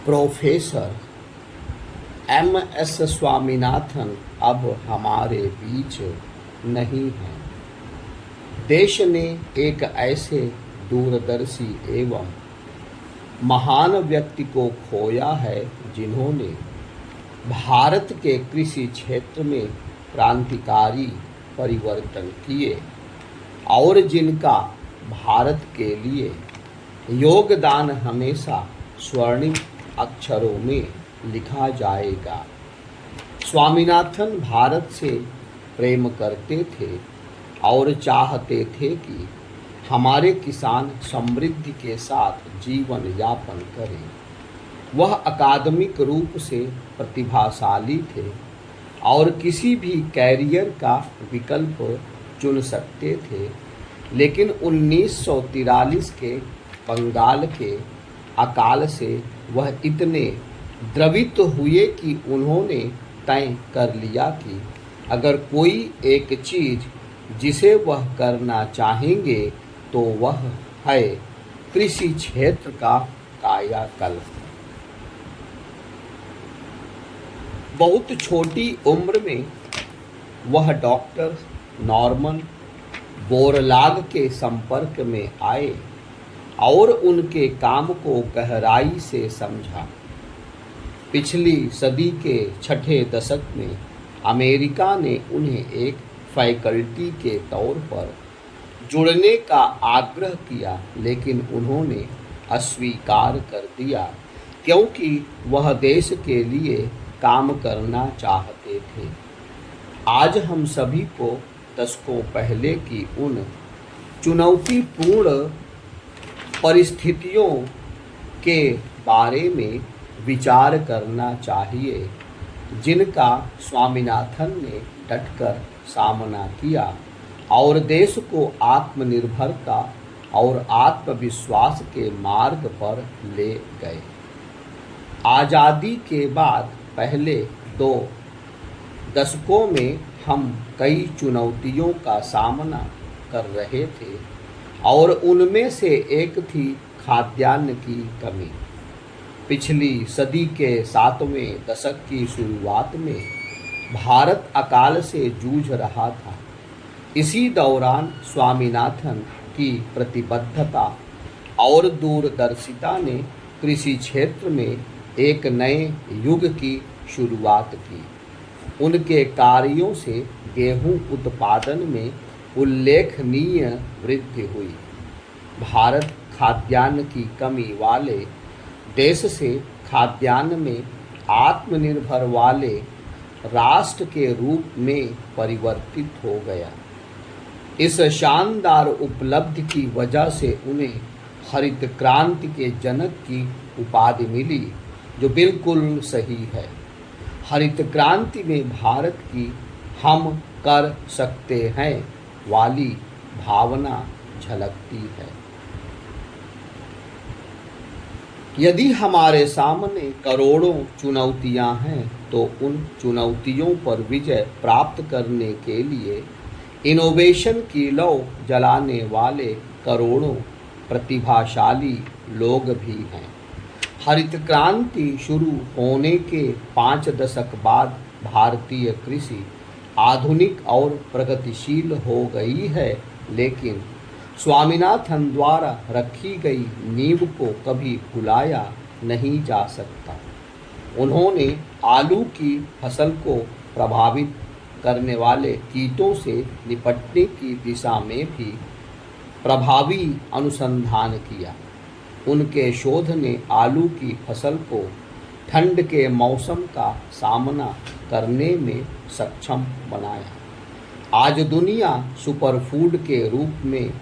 Professor MS. Swaminathan अब हमारे बीच नहीं हैं। देश ने एक ऐसे दूरदर्शी एवं महान व्यक्ति को खोया है जिन्होंने भारत के कृषि क्षेत्र में क्रांतिकारी परिवर्तन किए और जिनका भारत के लिए योगदान हमेशा स्वर्णिम अक्षरों में लिखा जाएगा। स्वामीनाथन भारत से प्रेम करते थे और चाहते थे कि हमारे किसान समृद्धि के साथ जीवन यापन करें। वह अकादमिक रूप से प्रतिभाशाली थे और किसी भी कैरियर का विकल्प चुन सकते थे, लेकिन 1943 के बंगाल के अकाल से वह इतने द्रवित हुए कि उन्होंने तय कर लिया कि अगर कोई एक चीज़ जिसे वह करना चाहेंगे तो वह है कृषि क्षेत्र का कायाकल्प। बहुत छोटी उम्र में वह डॉक्टर नॉर्मन बोरलाग के संपर्क में आए और उनके काम को गहराई से समझा। पिछली सदी के छठे दशक में अमेरिका ने उन्हें एक फैकल्टी के तौर पर जुड़ने का आग्रह किया, लेकिन उन्होंने अस्वीकार कर दिया क्योंकि वह देश के लिए काम करना चाहते थे। आज हम सभी को दशकों पहले की उन चुनौतीपूर्ण परिस्थितियों के बारे में विचार करना चाहिए जिनका स्वामीनाथन ने डटकर सामना किया और देश को आत्मनिर्भरता और आत्मविश्वास के मार्ग पर ले गए। आज़ादी के बाद पहले 2 दशकों में हम कई चुनौतियों का सामना कर रहे थे और उनमें से एक थी खाद्यान्न की कमी। पिछली सदी के 7वें दशक की शुरुआत में भारत अकाल से जूझ रहा था। इसी दौरान स्वामीनाथन की प्रतिबद्धता और दूरदर्शिता ने कृषि क्षेत्र में एक नए युग की शुरुआत की। उनके कार्यों से गेहूं उत्पादन में उल्लेखनीय वृद्धि हुई। भारत खाद्यान्न की कमी वाले देश से खाद्यान्न में आत्मनिर्भर वाले राष्ट्र के रूप में परिवर्तित हो गया। इस शानदार उपलब्धि की वजह से उन्हें हरित क्रांति के जनक की उपाधि मिली, जो बिल्कुल सही है। हरित क्रांति में भारत की हम कर सकते हैं वाली भावना झलकती है। यदि हमारे सामने करोड़ों चुनौतियां हैं तो उन चुनौतियों पर विजय प्राप्त करने के लिए इनोवेशन की लौ जलाने वाले करोड़ों प्रतिभाशाली लोग भी हैं। हरित क्रांति शुरू होने के 5 दशक बाद भारतीय कृषि आधुनिक और प्रगतिशील हो गई है, लेकिन स्वामीनाथन द्वारा रखी गई नींव को कभी भुलाया नहीं जा सकता। उन्होंने आलू की फसल को प्रभावित करने वाले कीटों से निपटने की दिशा में भी प्रभावी अनुसंधान किया। उनके शोध ने आलू की फसल को ठंड के मौसम का सामना करने में सक्षम बनाया। आज दुनिया सुपरफूड के रूप में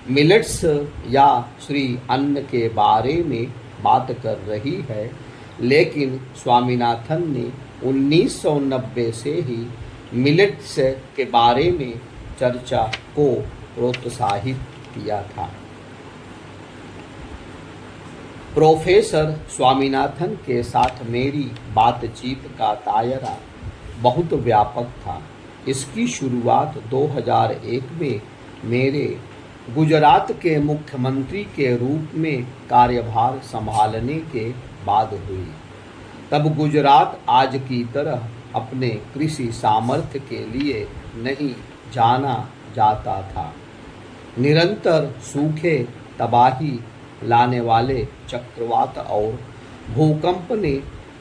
मिलेट्स या श्री अन्न के बारे में बात कर रही है, लेकिन स्वामीनाथन ने 1990 से ही मिलेट्स के बारे में चर्चा को प्रोत्साहित किया था। प्रोफेसर स्वामीनाथन के साथ मेरी बातचीत का दायरा बहुत व्यापक था। इसकी शुरुआत 2001 में मेरे गुजरात के मुख्यमंत्री के रूप में कार्यभार संभालने के बाद हुई। तब गुजरात आज की तरह अपने कृषि सामर्थ्य के लिए नहीं जाना जाता था। निरंतर सूखे, तबाही लाने वाले चक्रवात और भूकंप ने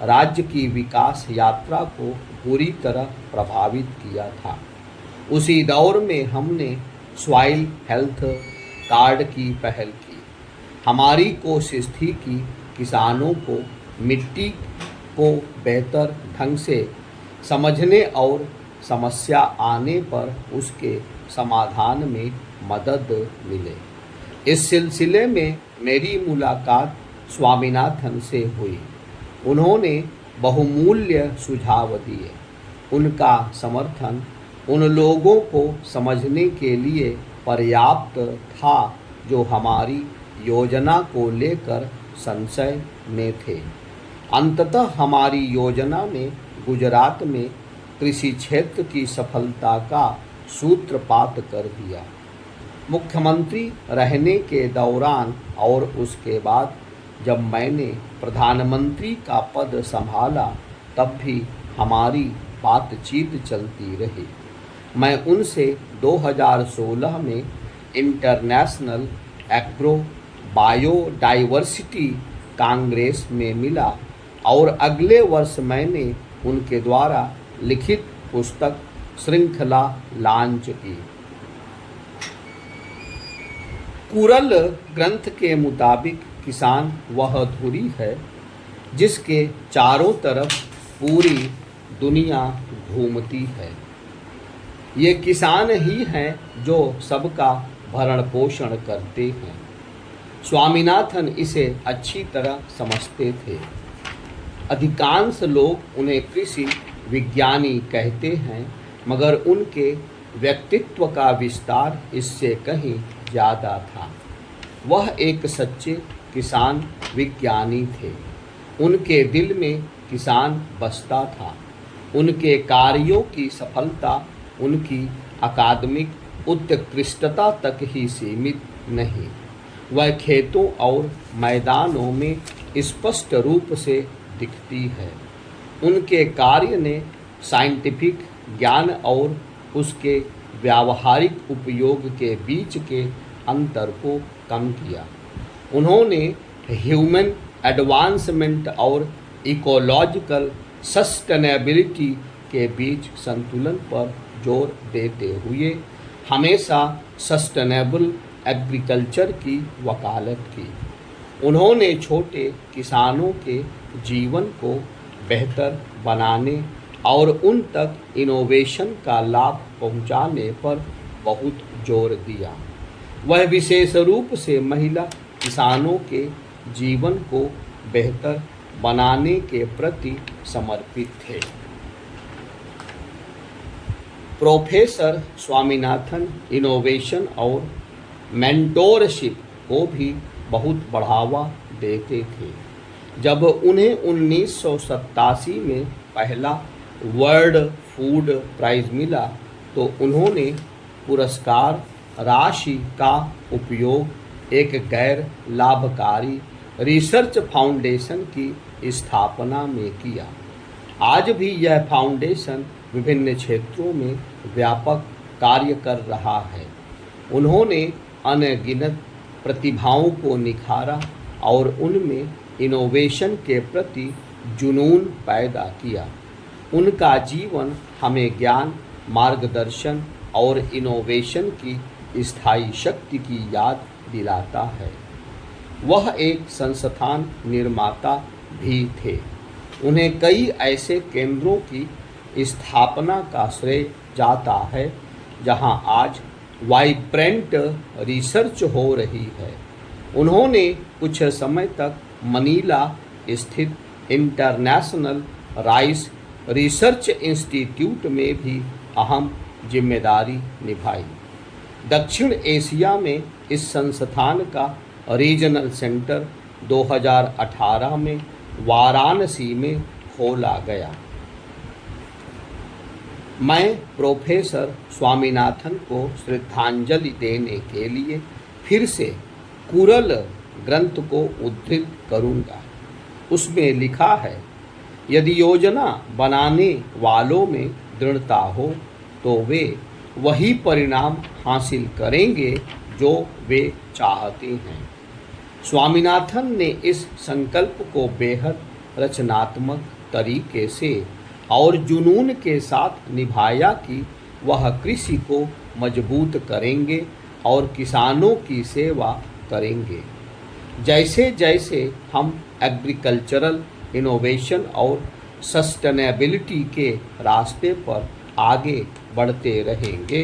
राज्य की विकास यात्रा को बुरी तरह प्रभावित किया था। उसी दौर में हमने सॉइल हेल्थ कार्ड की पहल की। हमारी कोशिश थी कि किसानों को मिट्टी को बेहतर ढंग से समझने और समस्या आने पर उसके समाधान में मदद मिले। इस सिलसिले में मेरी मुलाकात स्वामीनाथन से हुई। उन्होंने बहुमूल्य सुझाव दिए। उनका समर्थन उन लोगों को समझने के लिए पर्याप्त था जो हमारी योजना को लेकर संशय में थे। अंततः हमारी योजना ने गुजरात में कृषि क्षेत्र की सफलता का सूत्रपात कर दिया। मुख्यमंत्री रहने के दौरान और उसके बाद जब मैंने प्रधानमंत्री का पद संभाला, तब भी हमारी बातचीत चलती रही। मैं उनसे 2016 में इंटरनेशनल एग्रो बायोडाइवर्सिटी कांग्रेस में मिला और अगले वर्ष मैंने उनके द्वारा लिखित पुस्तक श्रृंखला लॉन्च की। कुरल ग्रंथ के मुताबिक किसान वह धुरी है जिसके चारों तरफ पूरी दुनिया घूमती है। ये किसान ही हैं जो सबका भरण पोषण करते हैं। स्वामीनाथन इसे अच्छी तरह समझते थे। अधिकांश लोग उन्हें कृषि विज्ञानी कहते हैं, मगर उनके व्यक्तित्व का विस्तार इससे कहीं ज़्यादा था। वह एक सच्चे किसान विज्ञानी थे। उनके दिल में किसान बसता था। उनके कार्यों की सफलता उनकी अकादमिक उत्कृष्टता तक ही सीमित नहीं, वह खेतों और मैदानों में स्पष्ट रूप से दिखती है। उनके कार्य ने साइंटिफिक ज्ञान और उसके व्यावहारिक उपयोग के बीच के अंतर को कम किया। उन्होंने ह्यूमन एडवांसमेंट और इकोलॉजिकल सस्टेनेबिलिटी के बीच संतुलन पर जोर देते हुए हमेशा सस्टेनेबल एग्रीकल्चर की वकालत की। उन्होंने छोटे किसानों के जीवन को बेहतर बनाने और उन तक इनोवेशन का लाभ पहुंचाने पर बहुत जोर दिया। वह विशेष रूप से महिला किसानों के जीवन को बेहतर बनाने के प्रति समर्पित थे। प्रोफेसर स्वामीनाथन इनोवेशन और मेंटोरशिप को भी बहुत बढ़ावा देते थे। जब उन्हें 1987 में पहला वर्ल्ड फूड प्राइज़ मिला, तो उन्होंने पुरस्कार राशि का उपयोग एक गैर लाभकारी रिसर्च फाउंडेशन की स्थापना में किया। आज भी यह फाउंडेशन विभिन्न क्षेत्रों में व्यापक कार्य कर रहा है। उन्होंने अनगिनत प्रतिभाओं को निखारा और उनमें इनोवेशन के प्रति जुनून पैदा किया। उनका जीवन हमें ज्ञान, मार्गदर्शन और इनोवेशन की स्थायी शक्ति की याद दिलाता है। वह एक संस्थान निर्माता भी थे। उन्हें कई ऐसे केंद्रों की स्थापना का श्रेय जाता है जहां आज वाइब्रेंट रिसर्च हो रही है। उन्होंने कुछ समय तक मनीला स्थित इंटरनेशनल राइस रिसर्च इंस्टीट्यूट में भी अहम जिम्मेदारी निभाई। दक्षिण एशिया में इस संस्थान का रीजनल सेंटर 2018 में वाराणसी में खोला गया। मैं प्रोफेसर स्वामीनाथन को श्रद्धांजलि देने के लिए फिर से कुरल ग्रंथ को उद्धृत करूँगा। उसमें लिखा है, यदि योजना बनाने वालों में दृढ़ता हो तो वे वही परिणाम हासिल करेंगे जो वे चाहते हैं। स्वामीनाथन ने इस संकल्प को बेहद रचनात्मक तरीके से और जुनून के साथ निभाया कि वह कृषि को मजबूत करेंगे और किसानों की सेवा करेंगे। जैसे जैसे हम एग्रीकल्चरल इनोवेशन और सस्टेनेबिलिटी के रास्ते पर आगे बढ़ते रहेंगे,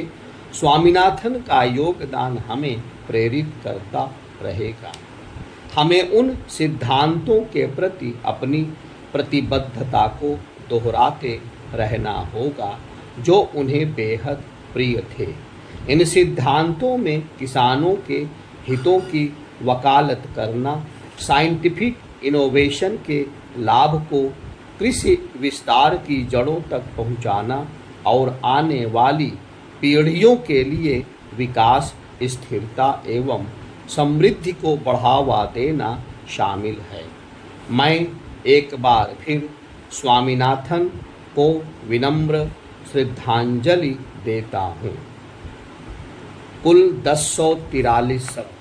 स्वामीनाथन का योगदान हमें प्रेरित करता रहेगा। हमें उन सिद्धांतों के प्रति अपनी प्रतिबद्धता को दोहराते रहना होगा जो उन्हें बेहद प्रिय थे। इन सिद्धांतों में किसानों के हितों की वकालत करना, साइंटिफिक इनोवेशन के लाभ को कृषि विस्तार की जड़ों तक पहुंचाना और आने वाली पीढ़ियों के लिए विकास, स्थिरता एवं समृद्धि को बढ़ावा देना शामिल है। मैं एक बार फिर स्वामीनाथन को विनम्र श्रद्धांजलि देता हूँ। कुल 1043 शब्द